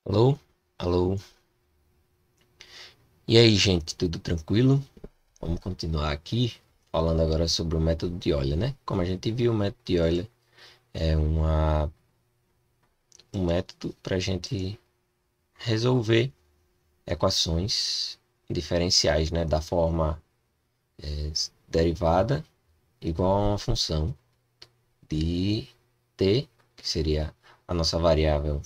Alô? Alô? E aí, gente, tudo tranquilo? Vamos continuar aqui falando agora sobre o método de Euler, né? Como a gente viu, o método de Euler é um método para a gente resolver equações diferenciais, né? Da forma derivada igual a uma função de t, que seria a nossa variável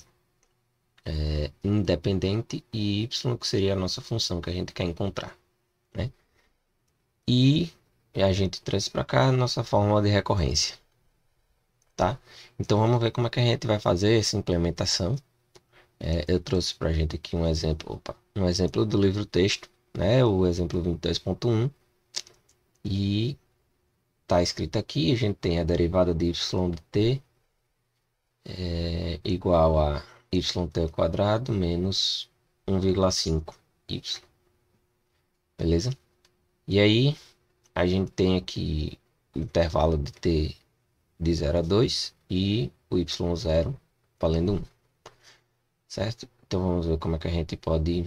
independente, e y, que seria a nossa função que a gente quer encontrar, né? E a gente trouxe para cá a nossa fórmula de recorrência, tá? Então vamos ver como é que a gente vai fazer essa implementação. Eu trouxe para a gente aqui um exemplo do livro texto, né? O exemplo 22.1. E tá escrito aqui, a gente tem a derivada de y de t igual a yt ao quadrado menos 1,5y, beleza? E aí a gente tem aqui o intervalo de t de 0 a 2 e o y0 valendo 1, certo? Então vamos ver como é que a gente pode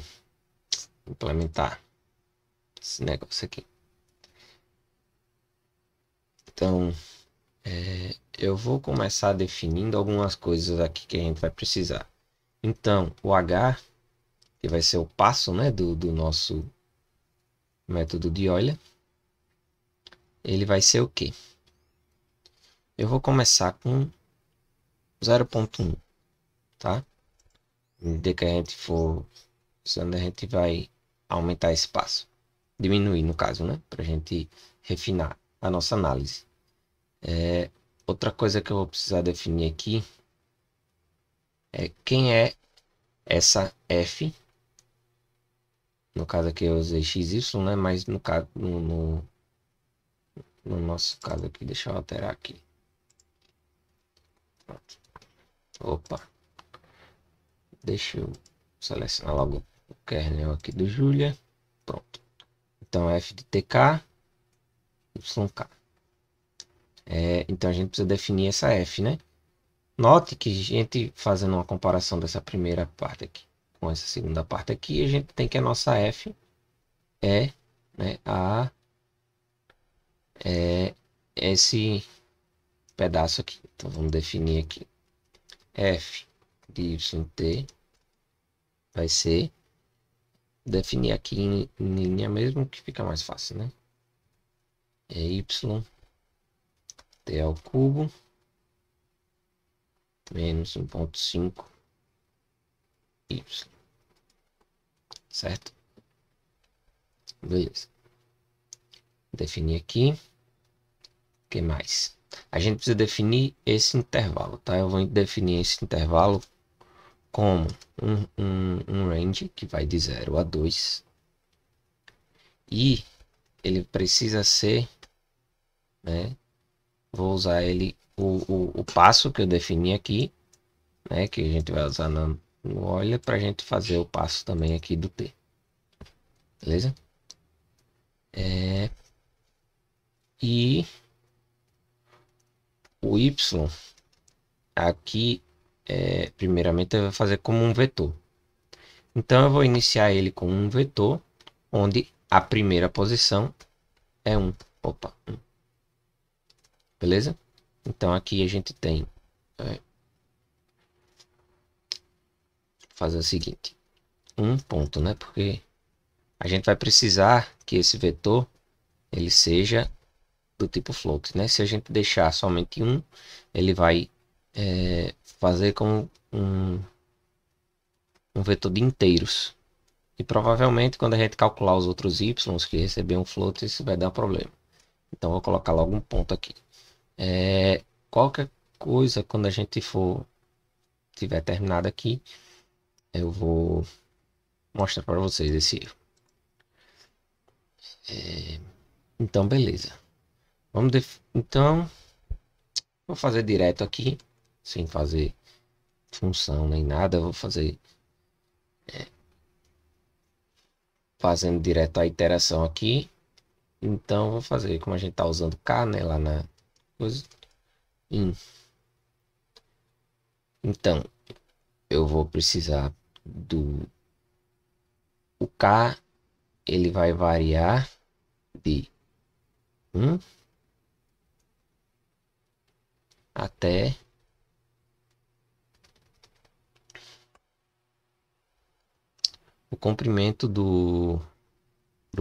implementar esse negócio aqui. Então, eu vou começar definindo algumas coisas aqui que a gente vai precisar. Então, o h, que vai ser o passo, né, do nosso método de Euler, ele vai ser o quê? Eu vou começar com 0,1, tá? De que a gente for usando, a gente vai aumentar esse passo. Diminuir, no caso, né? Para a gente refinar a nossa análise. Outra coisa que eu vou precisar definir aqui é quem é essa f. No caso aqui eu usei xy, né? Mas no caso, no nosso caso aqui, deixa eu alterar aqui. Pronto. Opa, deixa eu selecionar logo o kernel aqui do Julia. Pronto. Então f de tk, yk. Então a gente precisa definir essa f, né? Note que a gente fazendo uma comparação dessa primeira parte aqui com essa segunda parte aqui, a gente tem que a nossa f é, né, esse pedaço aqui. Então vamos definir aqui f de yt vai ser, definir aqui em linha mesmo, que fica mais fácil, né? É y t ao cubo menos 1,5 y, certo? Beleza. Definir aqui. O que mais? A gente precisa definir esse intervalo, tá? Eu vou definir esse intervalo como um range que vai de 0 a 2. E ele precisa ser, né? Vou usar ele, o passo que eu defini aqui, né? Que a gente vai usar no Euler para a gente fazer o passo também aqui do t. Beleza? E o y aqui, primeiramente eu vou fazer como um vetor. Então eu vou iniciar ele com um vetor, onde a primeira posição é 1. Opa, 1. Beleza? Então aqui a gente tem, fazer o seguinte, um ponto, né? Porque a gente vai precisar que esse vetor ele seja do tipo float, né? Se a gente deixar somente um, ele vai fazer como um vetor de inteiros. E provavelmente quando a gente calcular os outros y que receber um float, isso vai dar problema. Então vou colocar logo um ponto aqui. Qualquer coisa, quando a gente tiver terminado aqui, eu vou mostrar para vocês esse erro. Então beleza. Então vou fazer direto aqui, sem fazer função nem nada. Eu vou fazer fazendo direto a iteração aqui. Então vou fazer como a gente está usando k, né, lá na coisa. Então eu vou precisar o K ele vai variar de 1 até o comprimento do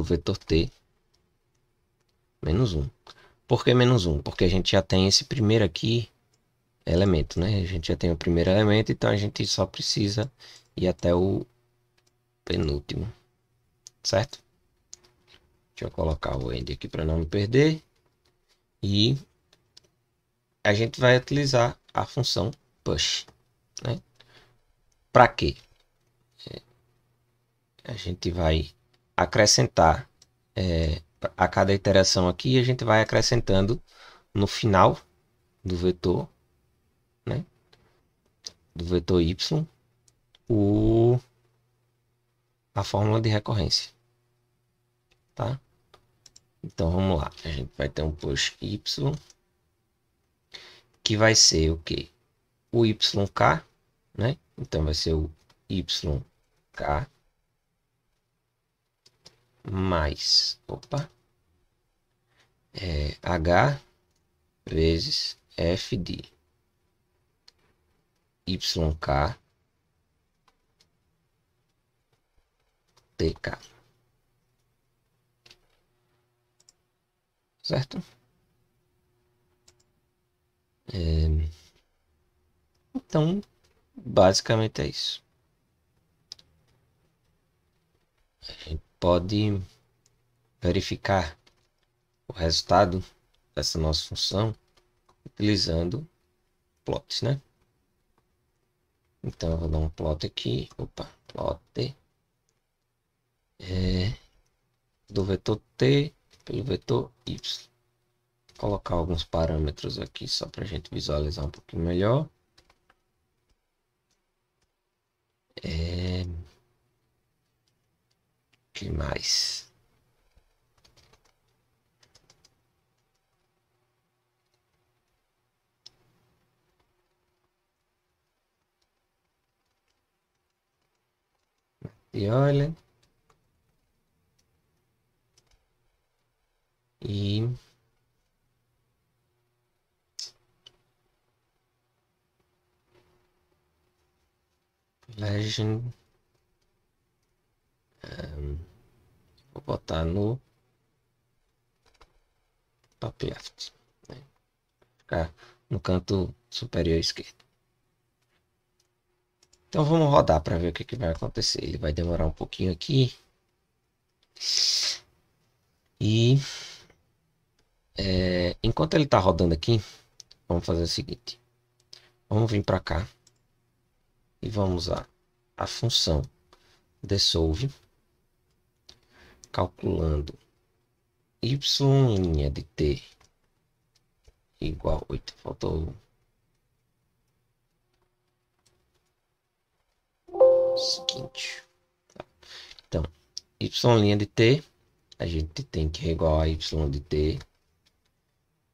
vetor T menos 1. Por que menos 1? Porque a gente já tem esse primeiro aqui elemento, né? A gente já tem o primeiro elemento, então a gente só precisa ir até o penúltimo, certo? Deixa eu colocar o end aqui para não me perder. E a gente vai utilizar a função push, né? Para quê? A gente vai acrescentar a cada iteração aqui, a gente vai acrescentando no final do vetor, né? Do vetor y, a fórmula de recorrência, tá? Então vamos lá, a gente vai ter um push y que vai ser o que? O yk, né? Então vai ser o yk mais, h vezes f de yk tk, certo? Então, basicamente é isso. A gente pode verificar o resultado dessa nossa função utilizando plots, né? Então, eu vou dar um plot aqui, plot do vetor t pelo vetor y. Vou colocar alguns parâmetros aqui só para a gente visualizar um pouquinho melhor. Que mais? E olha. E legend. Vou botar no top left, né? Ficar no canto superior esquerdo. Então vamos rodar para ver o que vai acontecer. Ele vai demorar um pouquinho aqui. E enquanto ele está rodando aqui, vamos fazer o seguinte. Vamos vir para cá e vamos usar a função desolve, calculando y' de t igual 8. Faltou o seguinte. Então, y' de t, a gente tem que é igual a y de t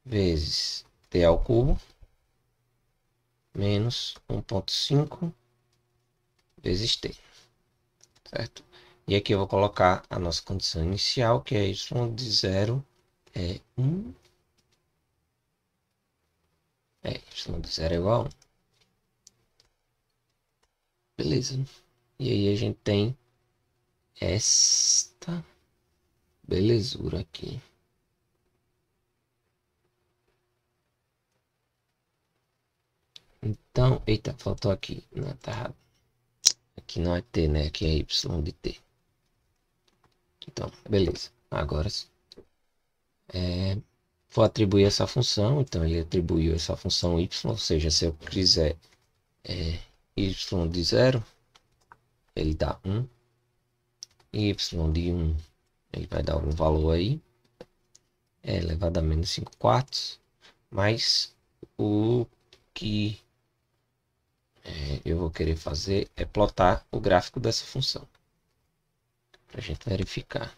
vezes t ao cubo menos 1,5 vezes t, certo? E aqui eu vou colocar a nossa condição inicial, que é y de 0 é 1. Y de 0 é igual a 1. Beleza. E aí a gente tem esta belezura aqui. Então, eita, faltou aqui. Não, tá errado. Aqui não é t, né? Aqui é y de t. Então, beleza. Agora vou atribuir essa função. Então, ele atribuiu essa função y. Ou seja, se eu quiser y de 0, ele dá 1. Y de 1, ele vai dar algum valor aí. Elevado a menos 5 quartos. Mas o que eu vou querer fazer é plotar o gráfico dessa função, para a gente verificar.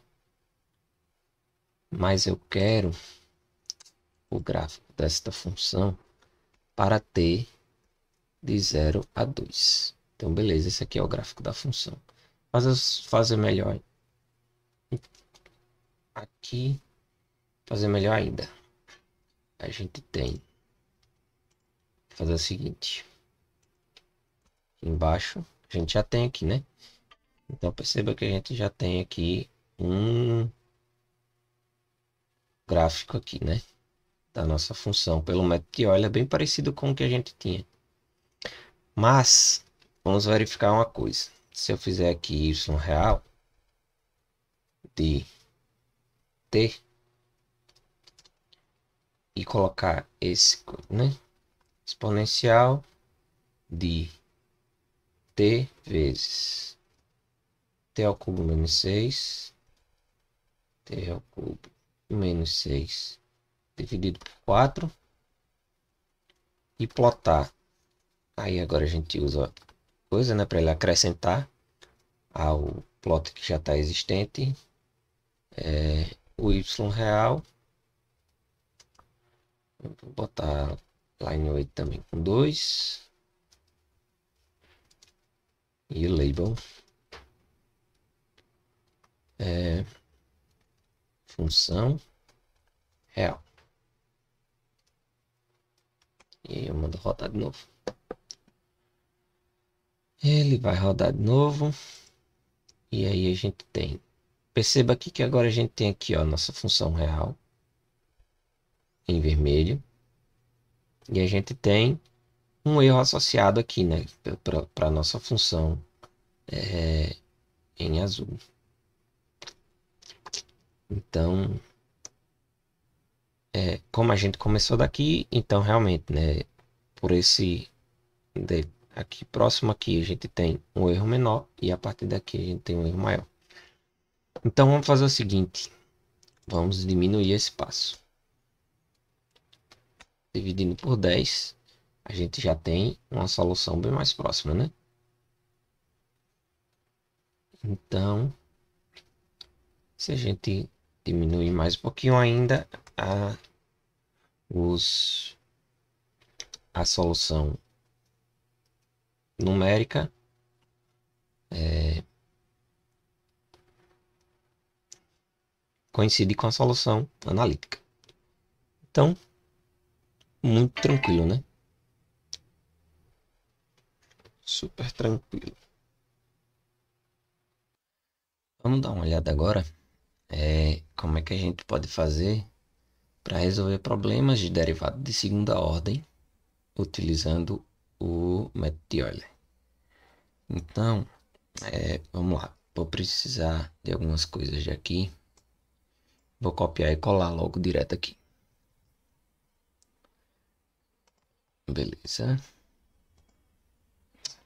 Mas eu quero o gráfico desta função para t de 0 a 2. Então, beleza, esse aqui é o gráfico da função. Fazer melhor aqui, fazer melhor ainda. A gente tem fazer o seguinte. Aqui embaixo, a gente já tem aqui, né? Então, perceba que a gente já tem aqui um gráfico aqui, né? Da nossa função pelo método de Euler, é bem parecido com o que a gente tinha. Mas, vamos verificar uma coisa. Se eu fizer aqui y real de t e colocar esse, né? Exponencial de t vezes t ao cubo menos 6, t ao cubo menos 6 dividido por 4 e plotar. Aí agora a gente usa coisa, né, para ele acrescentar ao plot que já está existente, o y real. Vou botar line 8 também com 2 e o label função real. E aí eu mando rodar de novo. Ele vai rodar de novo. E aí a gente tem. Perceba aqui que agora a gente tem aqui, ó, nossa função real em vermelho. E a gente tem um erro associado aqui, né, para nossa função em azul. Então, como a gente começou daqui, então realmente, né, por esse aqui próximo aqui a gente tem um erro menor e a partir daqui a gente tem um erro maior. Então vamos fazer o seguinte, vamos diminuir esse passo. Dividindo por 10, a gente já tem uma solução bem mais próxima, né? Então, se a gente diminuir mais um pouquinho ainda, a solução numérica coincide com a solução analítica. Então, muito tranquilo, né? Super tranquilo. Vamos dar uma olhada agora como é que a gente pode fazer para resolver problemas de derivada de segunda ordem utilizando o método de Euler. Então, vamos lá. Vou precisar de algumas coisas de aqui. Vou copiar e colar logo direto aqui. Beleza.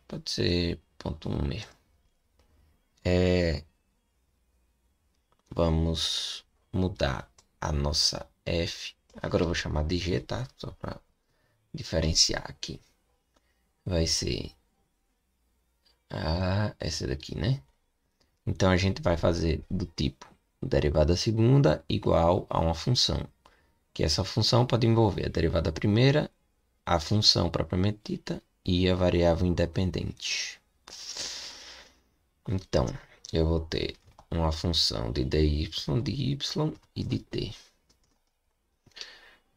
Pode ser ponto 1 mesmo. Vamos mudar a nossa F. Agora eu vou chamar de G, tá? Só para diferenciar aqui. Vai ser essa daqui, né? Então a gente vai fazer do tipo derivada segunda igual a uma função. Que essa função pode envolver a derivada primeira, a função propriamente dita e a variável independente. Então, eu vou ter uma função de dy, de y e de t.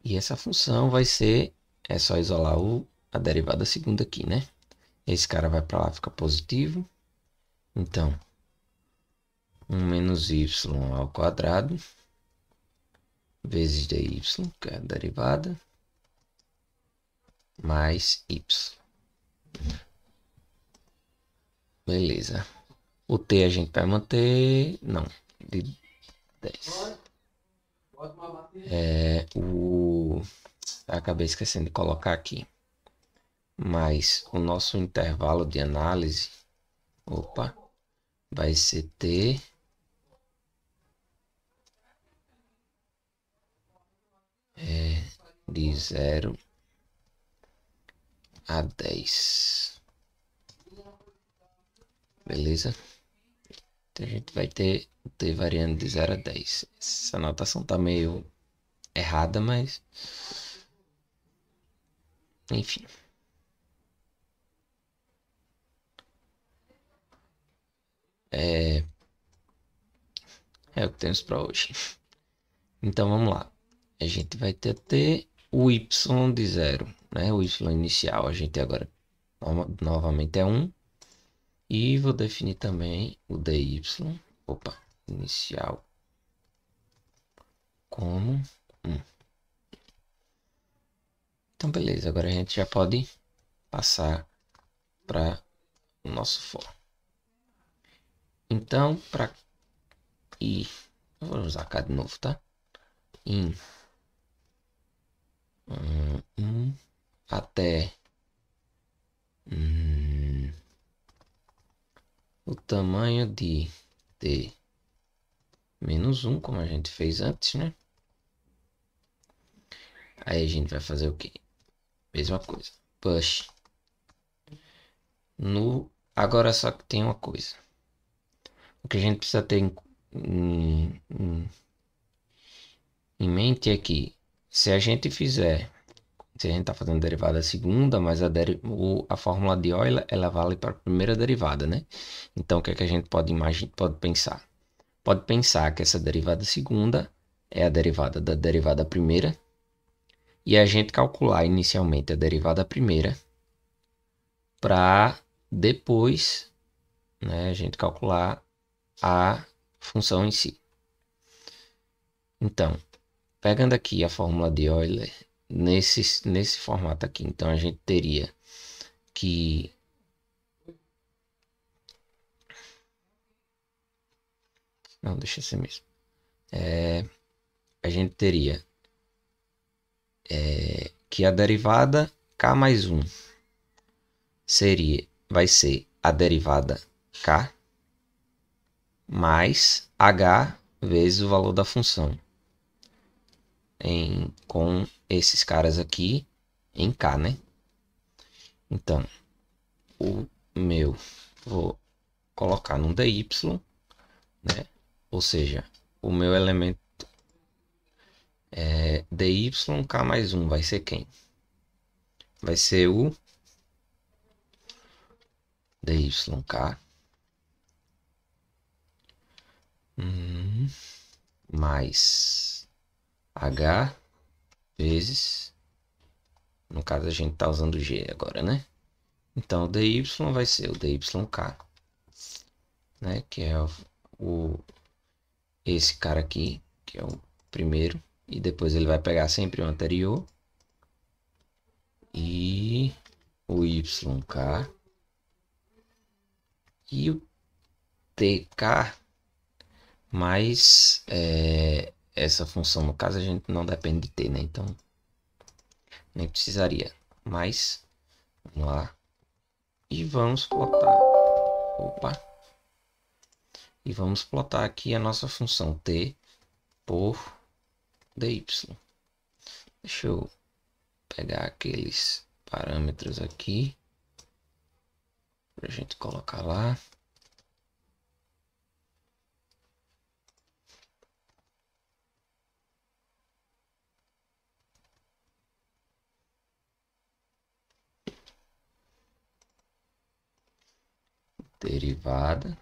E essa função vai ser, é só isolar a derivada segunda aqui, né? Esse cara vai para lá, fica positivo. Então, 1 menos y ao quadrado vezes dy, que é a derivada, mais y. Beleza. O t a gente vai manter, não, de 10. Acabei esquecendo de colocar aqui. Mas o nosso intervalo de análise, vai ser t de 0 a 10. Beleza? Então a gente vai ter o t variando de 0 a 10. Essa anotação tá meio errada, mas enfim. É o que temos para hoje. Então vamos lá. A gente vai ter o y de 0, né? O y inicial a gente agora novamente é 1. E vou definir também o dy, opa, inicial como 1. Então beleza, agora a gente já pode passar para o nosso for. Então, para ir, eu vou usar cá de novo, tá? In até o tamanho de t menos 1, como a gente fez antes, né? Aí a gente vai fazer o quê? Mesma coisa. Push. Agora só que tem uma coisa. O que a gente precisa ter em mente é que se a gente está fazendo derivada segunda, mas a fórmula de Euler ela vale para a primeira derivada, né? Então o que é que a gente pode pensar? Pode pensar que essa derivada segunda é a derivada da derivada primeira e a gente calcular inicialmente a derivada primeira para depois, né, a gente calcular a função em si. Então, pegando aqui a fórmula de Euler nesse formato aqui, então a gente teria que não, deixa ser mesmo. A gente teria que a derivada k mais 1 vai ser a derivada k mais h vezes o valor da função com esses caras aqui em k, né? Então, vou colocar no dy, né? Ou seja, o meu elemento dy k mais 1 vai ser quem? Vai ser o dyk mais h vezes, no caso a gente está usando g agora, né? Então o dy vai ser o dyk, né? Que é esse cara aqui, que é o primeiro, e depois ele vai pegar sempre o anterior e o yk e o tk mais essa função. No caso a gente não depende de t, né? Então nem precisaria. Mas vamos lá e vamos plotar. Opa! E vamos plotar aqui a nossa função t por dy. Deixa eu pegar aqueles parâmetros aqui para a gente colocar lá. Derivada.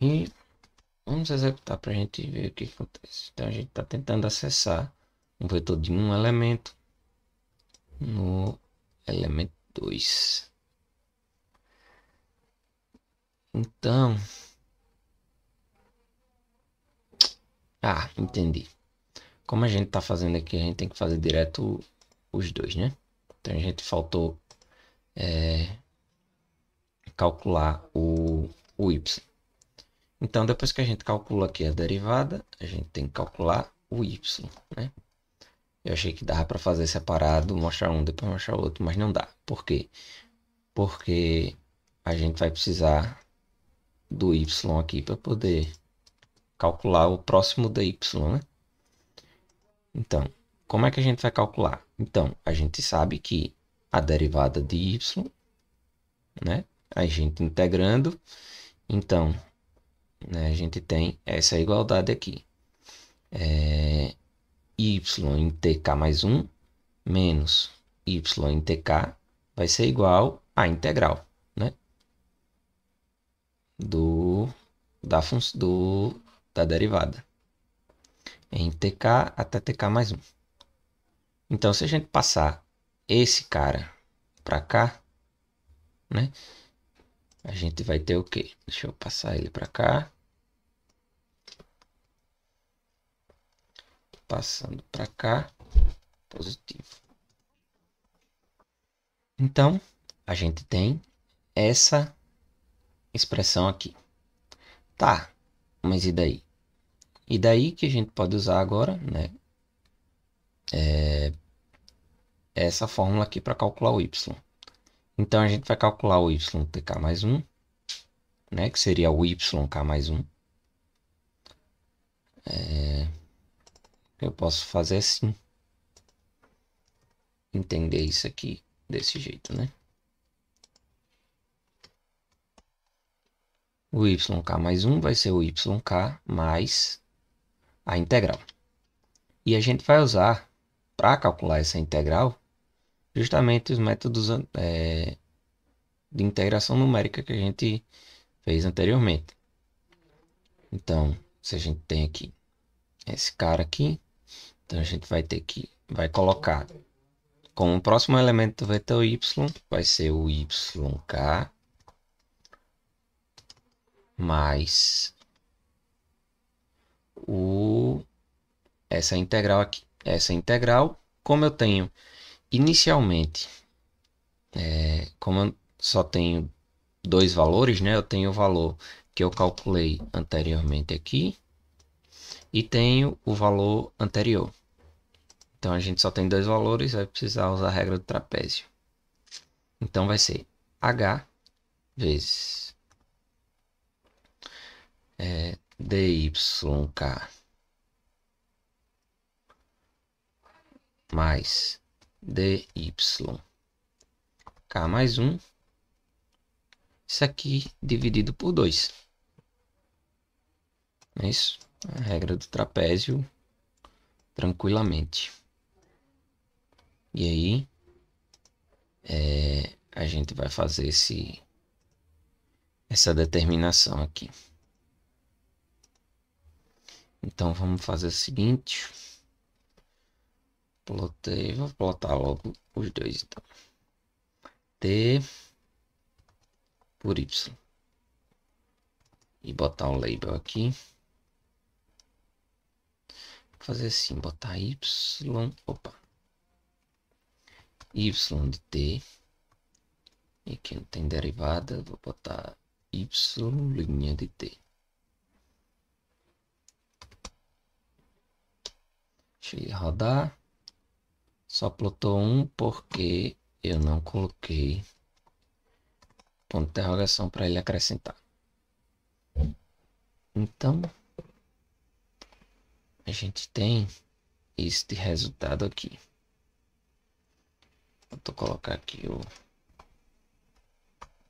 E vamos executar para a gente ver o que acontece. Então a gente está tentando acessar um vetor de um elemento no elemento 2. Então, entendi. Como a gente está fazendo aqui, a gente tem que fazer direto os dois, né? Então a gente faltou calcular o y. Então depois que a gente calcula aqui a derivada, a gente tem que calcular o y, né? Eu achei que dava para fazer separado, mostrar um, depois mostrar o outro, mas não dá. Por quê? Porque a gente vai precisar do y aqui para poder calcular o próximo dy, né? Então, como é que a gente vai calcular? Então, a gente sabe que a derivada de y, né? A gente integrando, então, né, a gente tem essa igualdade aqui. Y em tk mais 1 menos y em tk vai ser igual à integral, né? Do da derivada em tk até tk mais 1. Então, se a gente passar esse cara para cá, né? A gente vai ter o quê? Deixa eu passar ele para cá. Passando para cá, positivo. Então, a gente tem essa expressão aqui. Tá, mas e daí? E daí que a gente pode usar agora, né? Essa fórmula aqui para calcular o y. Então, a gente vai calcular o ytk mais 1, né? Que seria o yk mais 1. Eu posso fazer assim. Entender isso aqui desse jeito, né? O yk mais 1 vai ser o yk mais a integral. E a gente vai usar, para calcular essa integral, justamente os métodos de integração numérica que a gente fez anteriormente. Então, se a gente tem aqui esse cara aqui, então a gente vai colocar como próximo elemento do vetor y, vai ser o yk mais essa integral aqui. Essa integral, como eu tenho inicialmente, como eu só tenho dois valores, né? Eu tenho o valor que eu calculei anteriormente aqui e tenho o valor anterior. Então a gente só tem dois valores, vai precisar usar a regra do trapézio. Então vai ser h vezes dyk mais dyk mais 1. Isso aqui dividido por 2. É isso? A regra do trapézio tranquilamente. E aí a gente vai fazer essa determinação aqui. Então vamos fazer o seguinte. Vou plotar logo os dois. Então. T por Y. E botar um label aqui. Vou fazer assim, botar Y. Opa. Y de T. E aqui não tem derivada. Vou botar Y linha de T. Deixa ele rodar. Só plotou um porque eu não coloquei ponto de interrogação para ele acrescentar. Então, a gente tem este resultado aqui. Vou colocar aqui o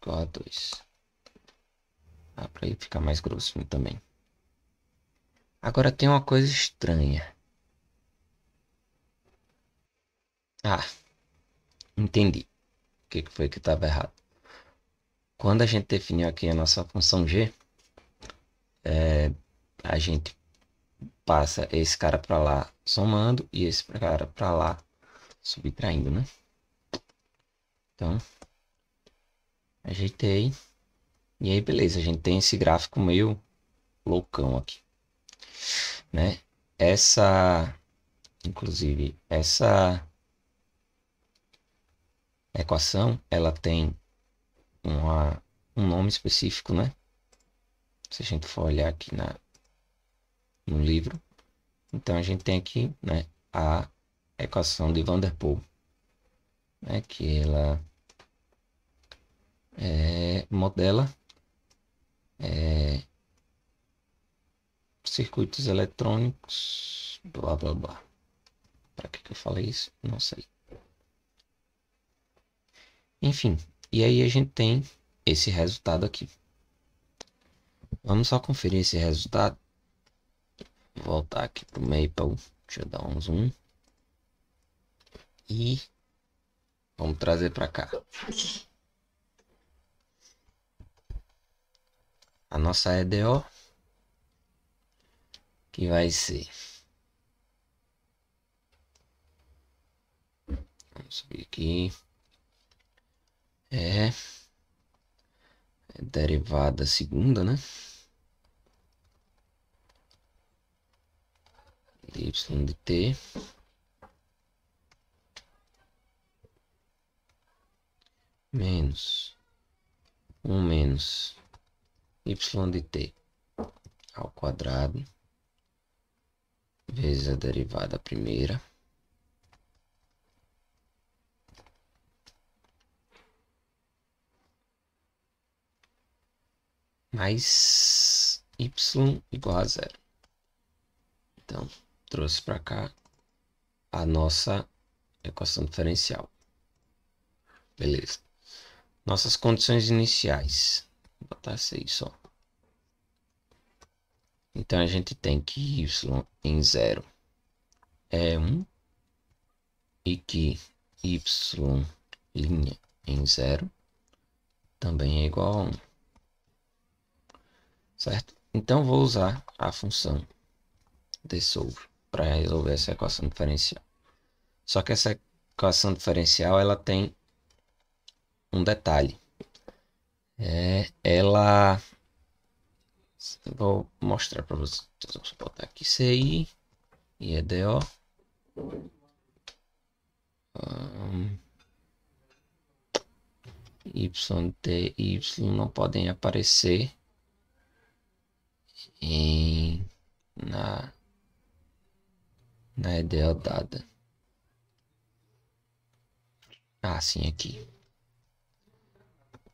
igual a 2. Para ele ficar mais grossinho também. Agora tem uma coisa estranha. Entendi. O que foi que estava errado? Quando a gente definiu aqui a nossa função g, a gente passa esse cara para lá somando e esse cara para lá subtraindo, né? Então, ajeitei. E aí, beleza. A gente tem esse gráfico meio loucão aqui, né? Inclusive, essa equação, ela tem um nome específico, né? Se a gente for olhar aqui no livro. Então, a gente tem aqui, né, a equação de Van der Poel, né, que ela modela circuitos eletrônicos, blá, blá, blá. Para que eu falei isso? Não sei. Enfim, e aí a gente tem esse resultado aqui. Vamos só conferir esse resultado. Vou voltar aqui pro Maple. Deixa eu dar um zoom. E vamos trazer para cá. A nossa EDO que vai ser. Vamos subir aqui. É derivada segunda, né? Y de t menos 1 menos y de t ao quadrado vezes a derivada primeira mais y igual a zero. Então, trouxe para cá a nossa equação diferencial. Beleza. Nossas condições iniciais. Vou botar essa aí só. Então, a gente tem que y em 0 é 1 e que y' em 0 também é igual a 1. Certo? Então, vou usar a função desolve para resolver essa equação diferencial. Só que essa equação diferencial ela tem um detalhe. Ela... Vou mostrar para vocês. Vamos botar aqui CI e EDO. Y, T, Y não podem aparecer na EDO dada. Sim, aqui.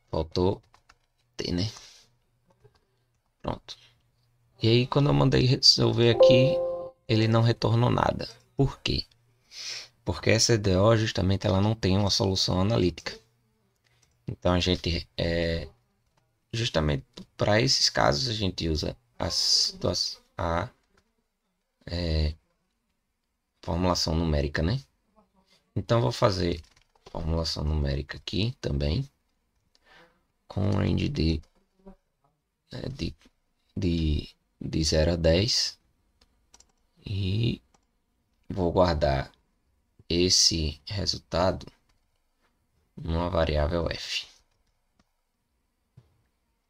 Faltou T, né? Pronto. E aí, quando eu mandei resolver aqui, ele não retornou nada. Por quê? Porque essa EDO, justamente, ela não tem uma solução analítica. Então, a gente, justamente para esses casos, a gente usa a formulação numérica, né? Então, vou fazer formulação numérica aqui também, com range de 0 a 10 e vou guardar esse resultado numa variável f.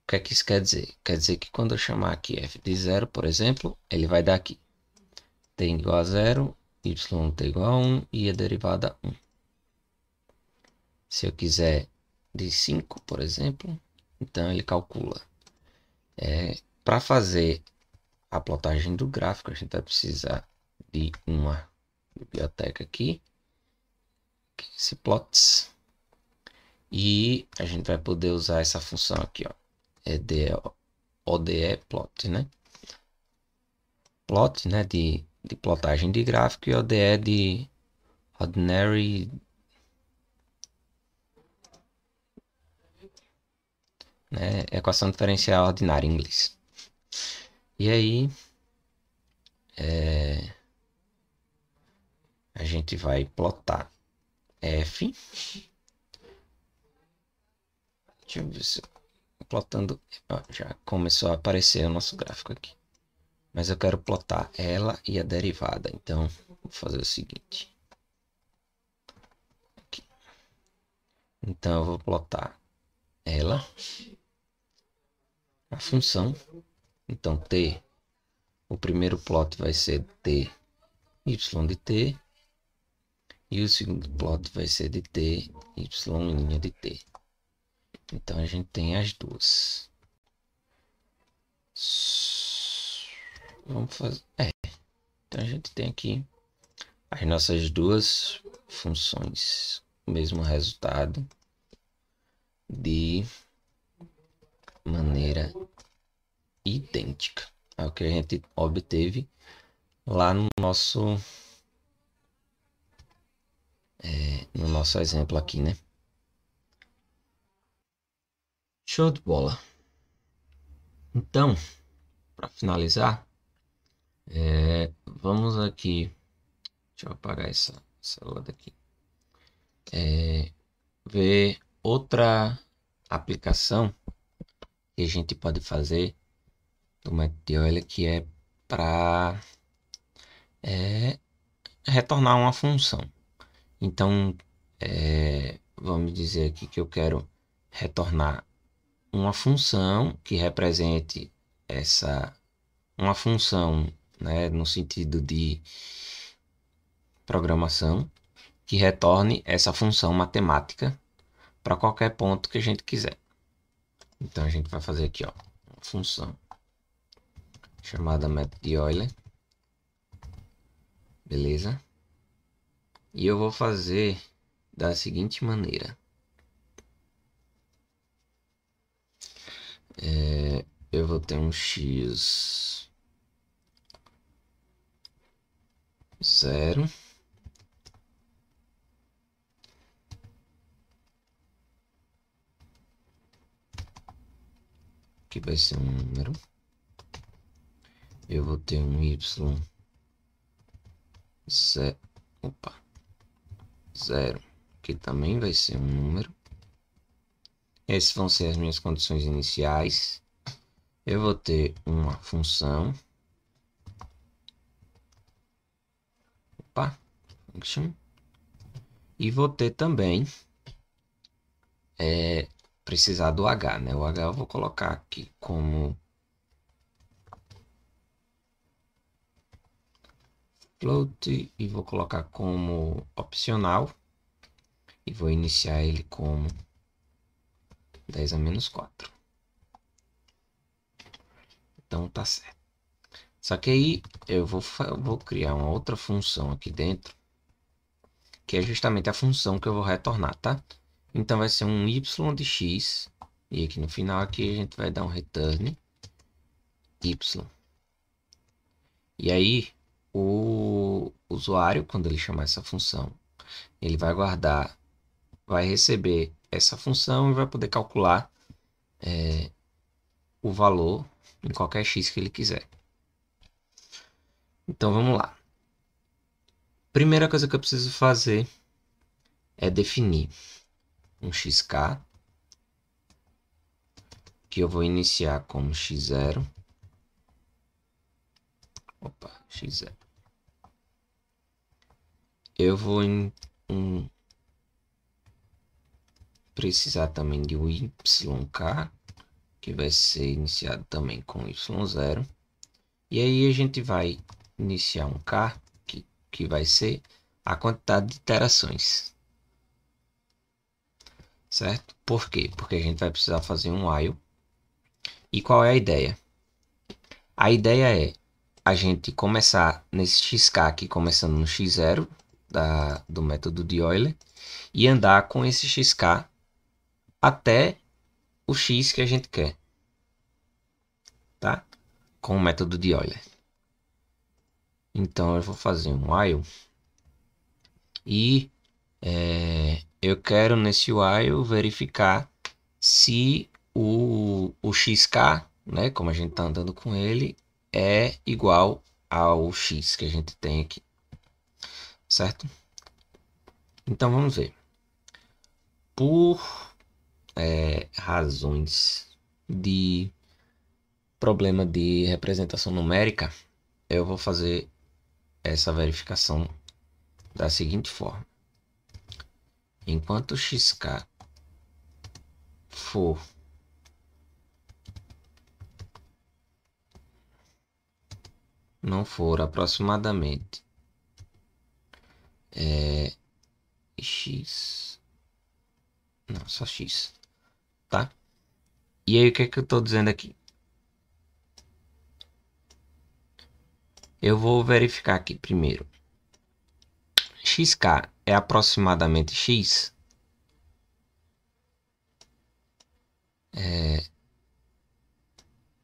O que é que isso quer dizer? Quer dizer que quando eu chamar aqui f de 0, por exemplo, ele vai dar aqui t igual a 0, y t igual a 1 e a derivada 1. Se eu quiser de 5, por exemplo, então ele calcula. Para fazer a plotagem do gráfico, a gente vai precisar de uma biblioteca aqui, que é esse plots, e a gente vai poder usar essa função aqui, ó, ODE plot, né? Plot, né, de plotagem de gráfico, e ODE de ordinary, né, equação diferencial ordinária em inglês. E aí a gente vai plotar f. Deixa eu ver se plotando, ó, já começou a aparecer o nosso gráfico aqui. Mas eu quero plotar ela e a derivada. Então, vou fazer o seguinte. Aqui. Então, eu vou plotar ela, a função. Então, t, o primeiro plot vai ser t, y de t. E o segundo plot vai ser de t, y' de t. Então, a gente tem as duas. Vamos fazer... Então, a gente tem aqui as nossas duas funções. O mesmo resultado de maneira idêntica ao que a gente obteve lá no nosso exemplo aqui, né? Show de bola. Então, para finalizar, vamos aqui, deixa eu apagar essa célula daqui, ver outra aplicação que a gente pode fazer do MathDOL, que é para retornar uma função. Então, vamos dizer aqui que eu quero retornar uma função que represente uma função, né, no sentido de programação, que retorne essa função matemática para qualquer ponto que a gente quiser. Então a gente vai fazer aqui, ó, uma função chamada método de Euler, beleza? E eu vou fazer da seguinte maneira. Eu vou ter um x 0 que vai ser um número. Eu vou ter um y 0 que também vai ser um número. Essas vão ser as minhas condições iniciais. Eu vou ter uma função. Function. E vou ter também precisar do h, né? O h eu vou colocar aqui como float e vou colocar como opcional e vou iniciar ele como 10 a menos 4. Então tá certo. Só que aí eu vou criar uma outra função aqui dentro, que é justamente a função que eu vou retornar, tá? Então vai ser um y de x, e aqui no final aqui a gente vai dar um return y. E aí o usuário, quando ele chamar essa função, ele vai guardar, vai receber essa função e vai poder calcular o valor em qualquer x que ele quiser. Então vamos lá. Primeira coisa que eu preciso fazer é definir um xk, que eu vou iniciar como x0. X0. Eu vou precisar também de um yk, que vai ser iniciado também com y0. E aí a gente vai iniciar um k, que vai ser a quantidade de iterações. Certo? Por quê? Porque a gente vai precisar fazer um while. E qual é a ideia? A ideia é a gente começar nesse xk aqui, começando no x0 do método de Euler, e andar com esse xk até o x que a gente quer, tá? Com o método de Euler. Então eu vou fazer um while e eu quero nesse while verificar se o xk, né, como a gente está andando com ele, é igual ao x que a gente tem aqui, certo? Então vamos ver. Por razões de problema de representação numérica, eu vou fazer essa verificação da seguinte forma. Enquanto xk for não for aproximadamente x, não, só x, tá? E aí o que é que eu estou dizendo aqui? Eu vou verificar aqui primeiro. Xk é aproximadamente x.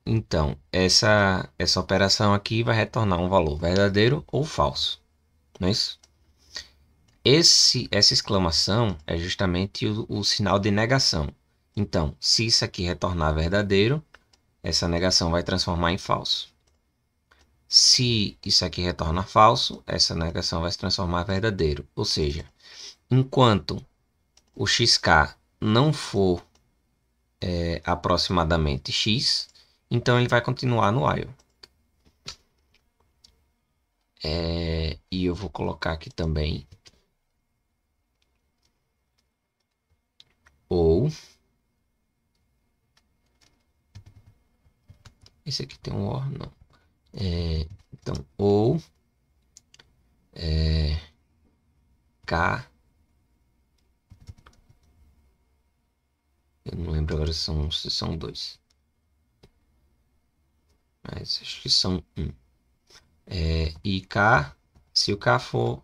Então, essa operação aqui vai retornar um valor verdadeiro ou falso. Não é isso? Essa exclamação é justamente o sinal de negação. Então, se isso aqui retornar verdadeiro, essa negação vai transformar em falso. Se isso aqui retorna falso, essa negação vai se transformar em verdadeiro. Ou seja, enquanto o xk não for aproximadamente x, então ele vai continuar no while. E eu vou colocar aqui também ou. Esse aqui tem um OR, não. Então, ou K. Eu não lembro agora se são dois. Mas acho que são um. E K, se o K for,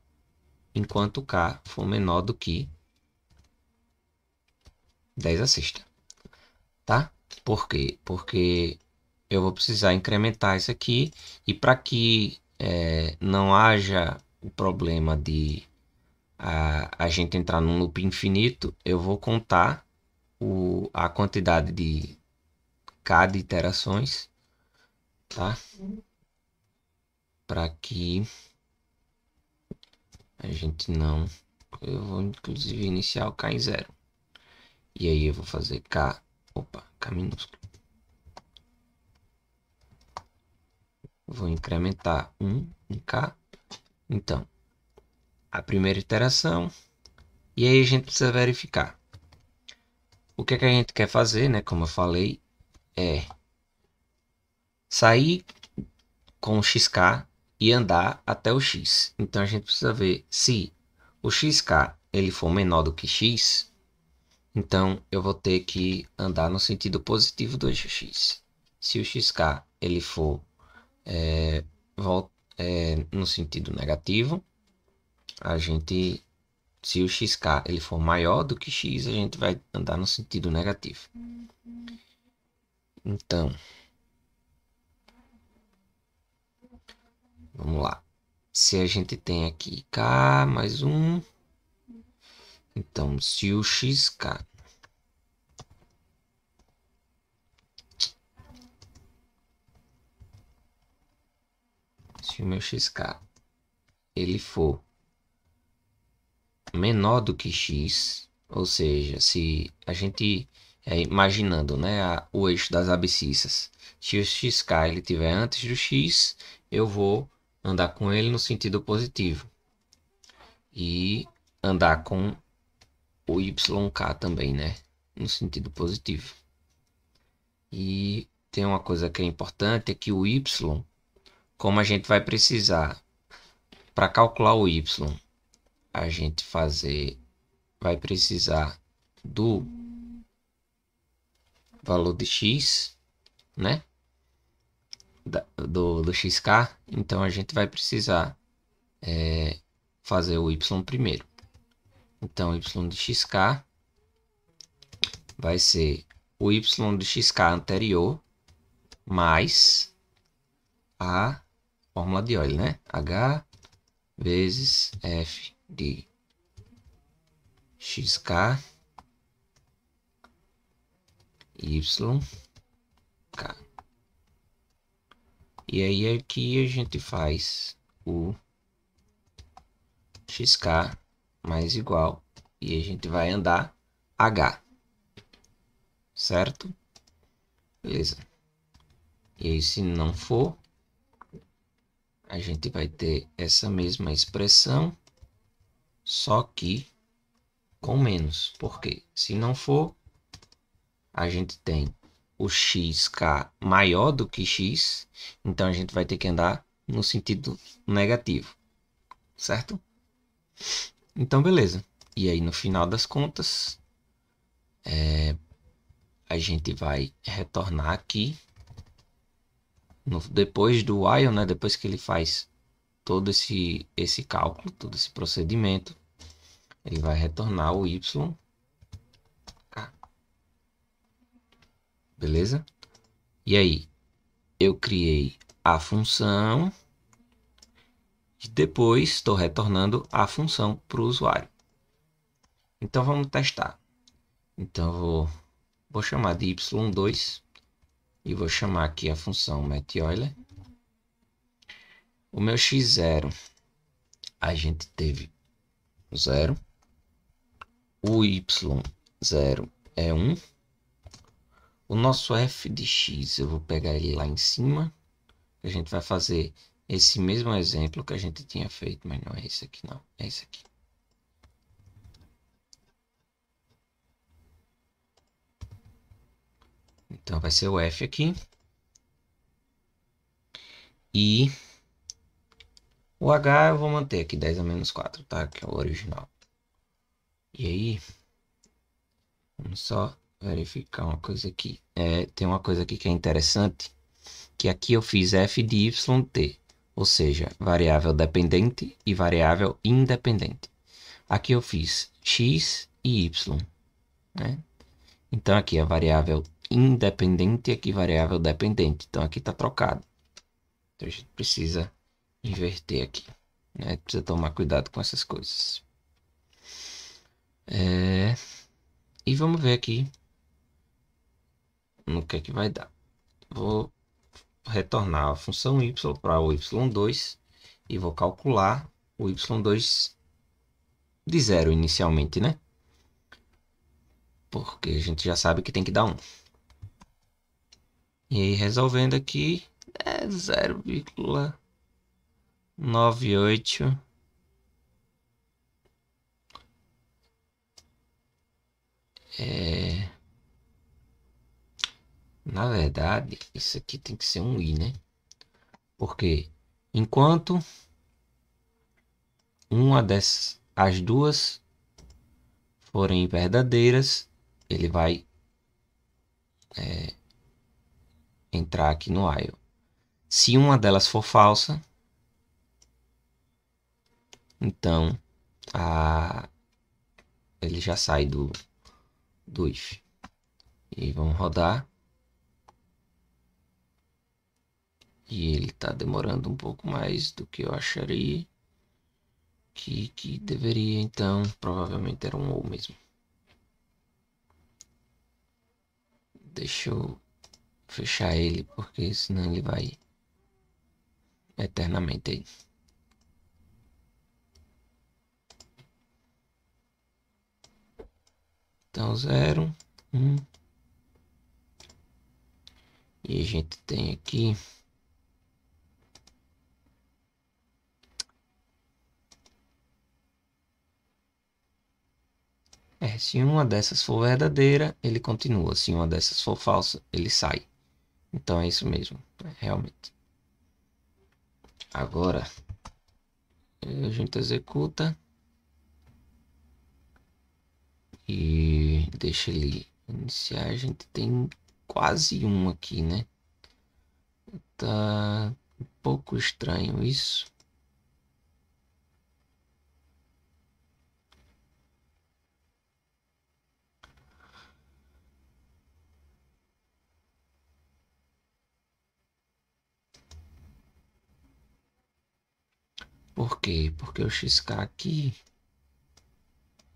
enquanto o K for menor do que 10 a sexta. Tá? Por quê? Porque eu vou precisar incrementar isso aqui. E para que não haja o problema de a gente entrar num loop infinito, eu vou contar a quantidade de K de iterações, tá? Para que a gente não... Eu vou inclusive iniciar o K em 0. E aí eu vou fazer K... Opa, K minúsculo. Vou incrementar 1 em K. Então, a primeira iteração. E aí a gente precisa verificar. O que é que a gente quer fazer, né? Como eu falei, é sair com o XK e andar até o X. Então a gente precisa ver se o XK ele for menor do que X, então eu vou ter que andar no sentido positivo do eixo X. Se o XK ele for no sentido negativo, a gente, se o XK ele for maior do que X, a gente vai andar no sentido negativo. Então, vamos lá. Se a gente tem aqui K mais 1, então se o XK se o meu XK ele for menor do que X, ou seja, se a gente imaginando, né, o eixo das abscissas, se o XK ele tiver antes do X, eu vou andar com ele no sentido positivo e andar com o YK também, né, no sentido positivo. E tem uma coisa que é importante, é que o Y, como a gente vai precisar para calcular o Y, a gente vai precisar do valor de X, né? Do XK, então a gente vai precisar fazer o Y primeiro. Então, Y de XK vai ser o Y de XK anterior mais a fórmula de Euler, né? H vezes F de XK YK. E aí aqui a gente faz o XK mais igual e a gente vai andar H, certo? Beleza. E aí se não for, a gente vai ter essa mesma expressão, só que com menos. Porque se não for, a gente tem o XK maior do que X, então a gente vai ter que andar no sentido negativo, certo? Então, beleza. E aí, no final das contas, a gente vai retornar aqui, depois do while, né? Depois que ele faz todo esse cálculo, todo esse procedimento, ele vai retornar o YK. Beleza? E aí, eu criei a função e depois estou retornando a função para o usuário. Então vamos testar. Então vou chamar de y2 e vou chamar aqui a função metEuler. O meu x0 a gente teve 0. O y0 é 1. O nosso f de x eu vou pegar ele lá em cima. A gente vai fazer esse mesmo exemplo que a gente tinha feito, mas não é esse aqui não, é esse aqui. Então vai ser o F aqui. E o H eu vou manter aqui 10 a menos 4, tá? Que é o original. E aí, vamos só verificar uma coisa aqui. Tem uma coisa aqui que é interessante, que aqui eu fiz f de yt, ou seja, variável dependente e variável independente. Aqui eu fiz x e y, né? Então aqui é variável independente e aqui variável dependente. Então aqui está trocado. Então a gente precisa inverter aqui, né? Precisa tomar cuidado com essas coisas. E vamos ver aqui no que é que vai dar. Vou retornar a função y para o y2 e vou calcular o y2 de zero inicialmente, né? Porque a gente já sabe que tem que dar 1. E aí resolvendo aqui é 0,98 na verdade, isso aqui tem que ser um i, né? Porque enquanto as duas forem verdadeiras, ele vai entrar aqui no while. Se uma delas for falsa, então ele já sai do if. E vamos rodar. E ele está demorando um pouco mais do que eu acharia que deveria. Então, provavelmente era um ou mesmo. Deixa eu fechar ele, porque senão ele vai eternamente aí. Então, 0, 1. E a gente tem aqui se uma dessas for verdadeira, ele continua. Se uma dessas for falsa, ele sai. Então é isso mesmo, realmente. Agora a gente executa e deixa ele iniciar. A gente tem quase um aqui, né? Tá um pouco estranho isso. Por quê? Porque o xk aqui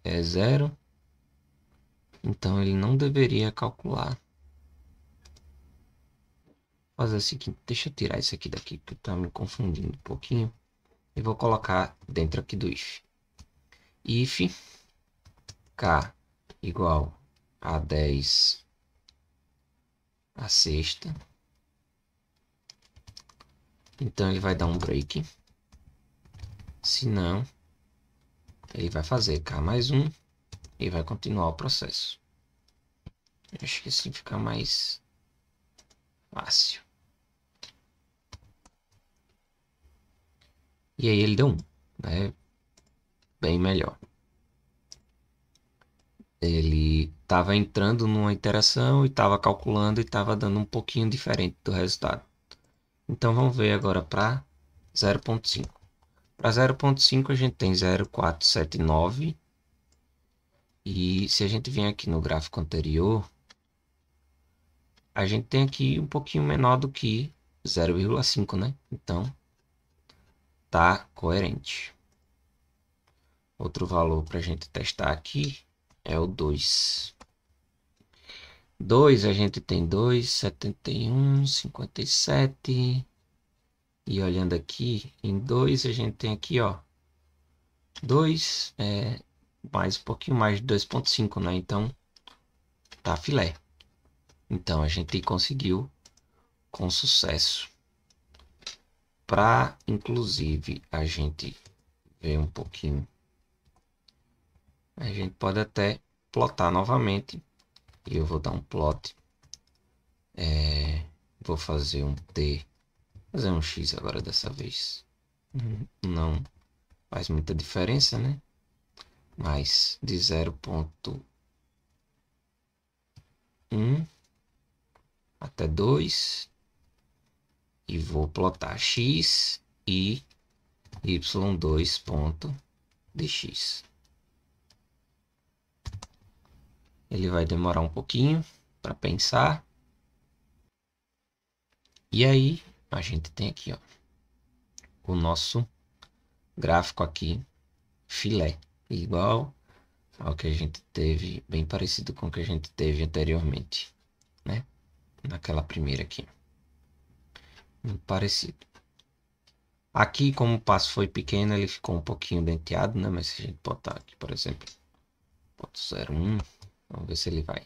é 0. Então ele não deveria calcular. Vou fazer o seguinte, deixa eu tirar isso aqui daqui, porque tá me confundindo um pouquinho. E vou colocar dentro aqui do if. If k igual a 10 a sexta. Então ele vai dar um break. Se não, ele vai fazer k mais 1 e vai continuar o processo. Eu acho que assim fica mais fácil. E aí ele deu 1, né? Bem melhor. Ele estava entrando numa iteração e estava calculando e estava dando um pouquinho diferente do resultado. Então vamos ver agora para 0.5. Para 0.5 a gente tem 0,479. E se a gente vier aqui no gráfico anterior, a gente tem aqui um pouquinho menor do que 0,5, né? Então tá coerente. Outro valor para a gente testar aqui é o 2. 2 a gente tem 2,71, 57. E olhando aqui, em 2 a gente tem aqui, ó, 2, mais um pouquinho mais de 2,5, né? Então, tá filé. Então, a gente conseguiu com sucesso para inclusive a gente ver um pouquinho, a gente pode até plotar novamente. E eu vou dar um plot. Vou fazer um T. Fazer um X agora dessa vez. Não faz muita diferença, né? Mas de 0,1 até 2. E vou plotar X e Y2 ponto de X. Ele vai demorar um pouquinho para pensar. E aí a gente tem aqui, ó, o nosso gráfico aqui, filé, igual ao que a gente teve, bem parecido com o que a gente teve anteriormente, né? Naquela primeira aqui. Muito parecido. Aqui, como o passo foi pequeno, ele ficou um pouquinho denteado, né? Mas se a gente botar aqui, por exemplo, boto 0,1, vamos ver se ele vai.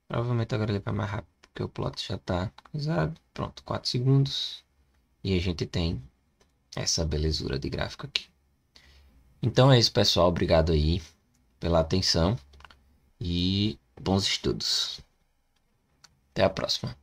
Provavelmente agora ele vai mais rápido, porque o plot já está coisado. Pronto, 4 segundos. E a gente tem essa belezura de gráfico aqui. Então é isso, pessoal. Obrigado aí pela atenção e bons estudos. Até a próxima.